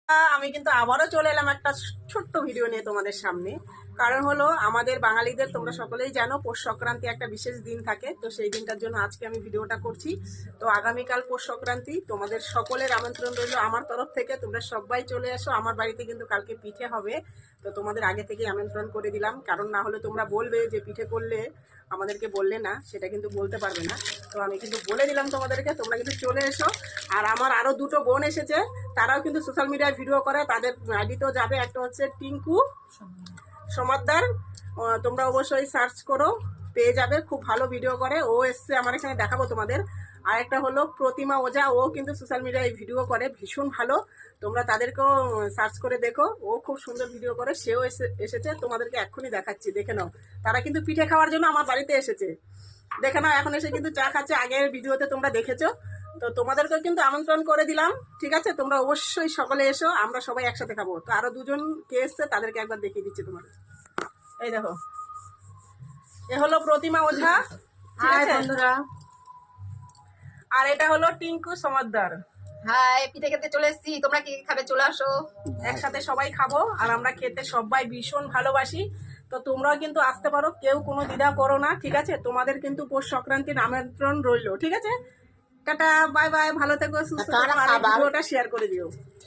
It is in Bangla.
আমি কিন্তু আবারও চলে এলাম একটা ছোট্ট ভিডিও নিয়ে তোমাদের সামনে। কারণ হলো আমাদের বাঙালিদের তোমরা সকলেই জানো পৌষ সংক্রান্তি একটা বিশেষ দিন থাকে, তো সেই দিনটার জন্য আজকে আমি ভিডিওটা করছি। তো আগামীকাল পৌষ সংক্রান্তি, তোমাদের সকলের আমন্ত্রণ রইল আমার তরফ থেকে। তোমরা সবাই চলে এসো, আমার বাড়িতে কিন্তু কালকে পিঠে হবে। তো তোমাদের আগে থেকে আমন্ত্রণ করে দিলাম, কারণ না হলে তোমরা বলবে যে পিঠে করলে আমাদেরকে বললে না, সেটা কিন্তু বলতে পারবে না। তো আমি কিন্তু বলে দিলাম তোমাদেরকে, তোমরা কিন্তু চলে এসো। আর আমার আরও দুটো বোন এসেছে, তারাও কিন্তু সোশ্যাল মিডিয়ায় ভিডিও করে, তাদের আইডিতেও যাবে। একটা হচ্ছে টিঙ্কু সমাদ্দার, তোমরা অবশ্যই সার্চ করো, পেয়ে যাবে। খুব ভালো ভিডিও করে, ও এসছে আমার এখানে, দেখাবো তোমাদের। আর একটা হলো প্রতিমা ওঝা, ও কিন্তু সোশ্যাল মিডিয়ায় ভিডিও করে, ভীষণ ভালো। তোমরা তাদেরকেও সার্চ করে দেখো, ও খুব সুন্দর ভিডিও করে। সেও এসেছে, তোমাদেরকে এক্ষুনি দেখাচ্ছি, দেখে নাও। তারা কিন্তু পিঠে খাওয়ার জন্য আমার বাড়িতে এসেছে, দেখে নাও। এখন এসে কিন্তু চা খাচ্ছে, আগের ভিডিওতে তোমরা দেখেছো। তো তোমাদেরকেও কিন্তু আমন্ত্রণ করে দিলাম, ঠিক আছে? তোমরা অবশ্যই সকলে এসো, আমরা সবাই একসাথে খাবো। তো আরো দুজন কে এসছে তাদেরকে একবার দেখিয়ে দিচ্ছি তোমাদের। এই দেখো, এ হলো প্রতিমা ওঝা, ঠিক আছে বন্ধুরা। আর এটা হলো টিঙ্কু সমাদ্দার। হাই, পিঠে খেতে চলে এসেছি। তোমরা কি খাবে? চলে আসো, একসাথে সবাই খাবো। আর আমরা খেতে সবাই ভীষণ ভালোবাসি। তো তোমরাও কিন্তু আসতে পারো, কেউ কোনো দ্বিধা করো না, ঠিক আছে? তোমাদের কিন্তু পৌষ সংক্রান্তির আমন্ত্রণ রইলো, ঠিক আছে? টাটা, বাই বাই, ভালো থেকো, সুস্থ থেকো। আর ভিডিওটা শেয়ার করে দিও।